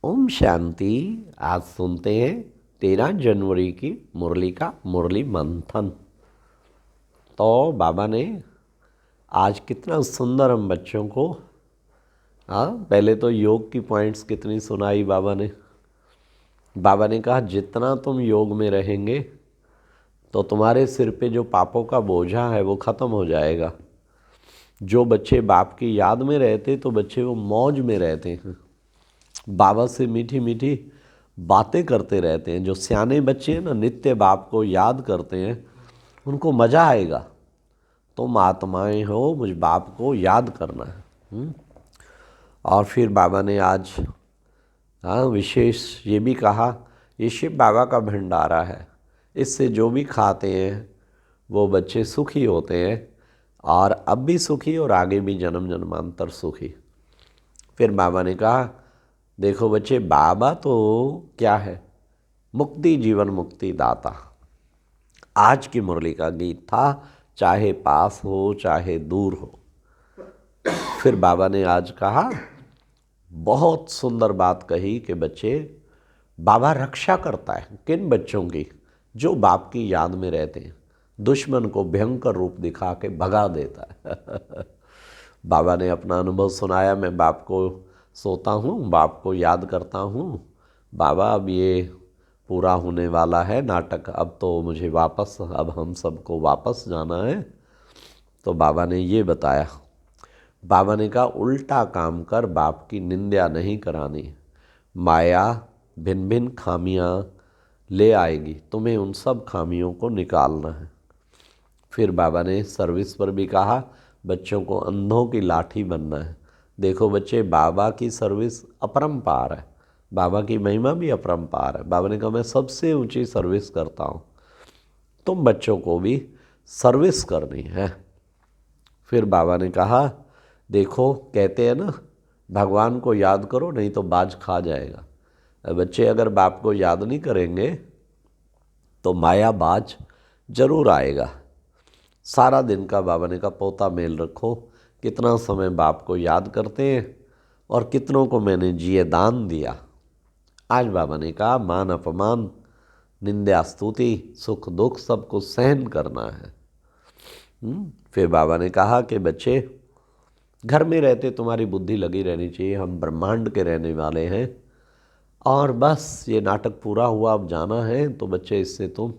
ओम शांति। आज सुनते हैं 13 जनवरी की मुरली का मुरली मंथन। तो बाबा ने आज कितना सुंदर हम बच्चों को पहले तो योग की पॉइंट्स कितनी सुनाई बाबा ने। बाबा ने कहा जितना तुम योग में रहेंगे तो तुम्हारे सिर पे जो पापों का बोझा है वो ख़त्म हो जाएगा। जो बच्चे बाप की याद में रहते तो बच्चे वो मौज में रहते हैं, बाबा से मीठी मीठी बातें करते रहते हैं। जो सियाने बच्चे हैं ना, नित्य बाप को याद करते हैं, उनको मज़ा आएगा। तुम आत्माएं हो, मुझ बाप को याद करना है। और फिर बाबा ने आज विशेष ये भी कहा, ये शिव बाबा का भंडारा है, इससे जो भी खाते हैं वो बच्चे सुखी होते हैं, और अब भी सुखी और आगे भी जन्म जन्मांतर सुखी। फिर बाबा ने कहा देखो बच्चे, बाबा तो क्या है, मुक्ति, जीवन मुक्ति दाता। आज की मुरली का गीत था, चाहे पास हो चाहे दूर हो। फिर बाबा ने आज कहा, बहुत सुंदर बात कही कि बच्चे, बाबा रक्षा करता है किन बच्चों की, जो बाप की याद में रहते हैं। दुश्मन को भयंकर रूप दिखा के भगा देता है। बाबा ने अपना अनुभव सुनाया, मैं बाप को सोता हूँ, बाप को याद करता हूँ, बाबा अब ये पूरा होने वाला है नाटक, अब तो मुझे वापस, अब हम सबको वापस जाना है। तो बाबा ने ये बताया, बाबा ने कहा उल्टा काम कर, बाप की निंदा नहीं करानी। माया भिन्न भिन्न खामियाँ ले आएगी, तुम्हें उन सब खामियों को निकालना है। फिर बाबा ने सर्विस पर भी कहा, बच्चों को अंधों की लाठी बनना है। देखो बच्चे, बाबा की सर्विस अपरंपार है, बाबा की महिमा भी अपरंपार है। बाबा ने कहा मैं सबसे ऊंची सर्विस करता हूँ, तुम बच्चों को भी सर्विस करनी है। फिर बाबा ने कहा देखो, कहते हैं ना, भगवान को याद करो नहीं तो बाज खा जाएगा। बच्चे अगर बाप को याद नहीं करेंगे तो माया बाज जरूर आएगा। सारा दिन का बाबा ने कहा पोता मेल रखो, कितना समय बाप को याद करते हैं और कितनों को मैंने जिए दान दिया। आज बाबा ने कहा मान अपमान, निंदा स्तुति, सुख दुख सब कुछ सहन करना है। फिर बाबा ने कहा कि बच्चे, घर में रहते तुम्हारी बुद्धि लगी रहनी चाहिए, हम ब्रह्मांड के रहने वाले हैं और बस ये नाटक पूरा हुआ, अब जाना है। तो बच्चे इससे तुम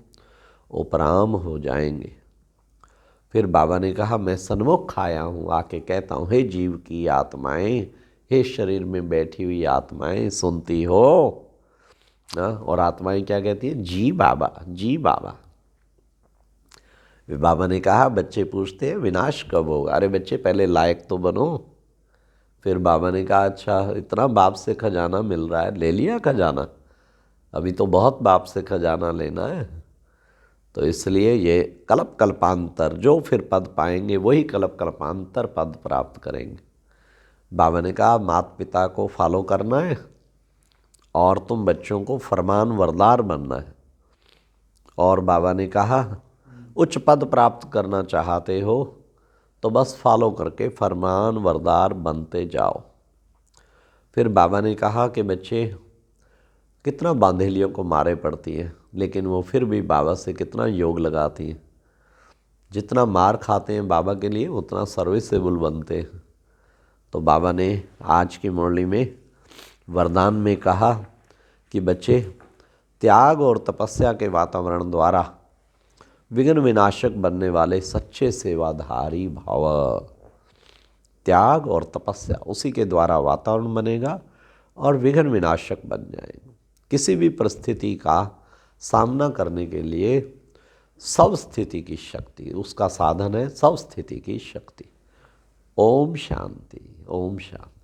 उपराम हो जाएंगे। फिर बाबा ने कहा मैं सन्मुख आया हूँ, आके कहता हूँ हे जीव की आत्माएं, हे शरीर में बैठी हुई आत्माएं, सुनती हो? और आत्माएं क्या कहती हैं? जी बाबा, जी बाबा। बाबा ने कहा, बच्चे पूछते हैं विनाश कब होगा? अरे बच्चे पहले लायक तो बनो। फिर बाबा ने कहा अच्छा, इतना बाप से खजाना मिल रहा है, ले लिया खजाना? अभी तो बहुत बाप से खजाना लेना है। तो इसलिए ये कल्प कल्पांतर, जो फिर पद पाएंगे वही कल्प कल्पांतर पद प्राप्त करेंगे। बाबा ने कहा माता पिता को फॉलो करना है और तुम बच्चों को फरमान वरदार बनना है। और बाबा ने कहा उच्च पद प्राप्त करना चाहते हो तो बस फॉलो करके फरमान वरदार बनते जाओ। फिर बाबा ने कहा कि बच्चे, कितना बांधेलियों को मारे पड़ती हैं, लेकिन वो फिर भी बाबा से कितना योग लगाती हैं। जितना मार खाते हैं बाबा के लिए उतना सर्विसेबल बनते हैं। तो बाबा ने आज की मुरली में वरदान में कहा कि बच्चे, त्याग और तपस्या के वातावरण द्वारा विघ्न विनाशक बनने वाले सच्चे सेवाधारी भाव। त्याग और तपस्या, उसी के द्वारा वातावरण बनेगा और विघ्न विनाशक बन जाएंगे। किसी भी परिस्थिति का सामना करने के लिए सब स्थिति की शक्ति, उसका साधन है सब स्थिति की शक्ति। ओम शांति, ओम शांति।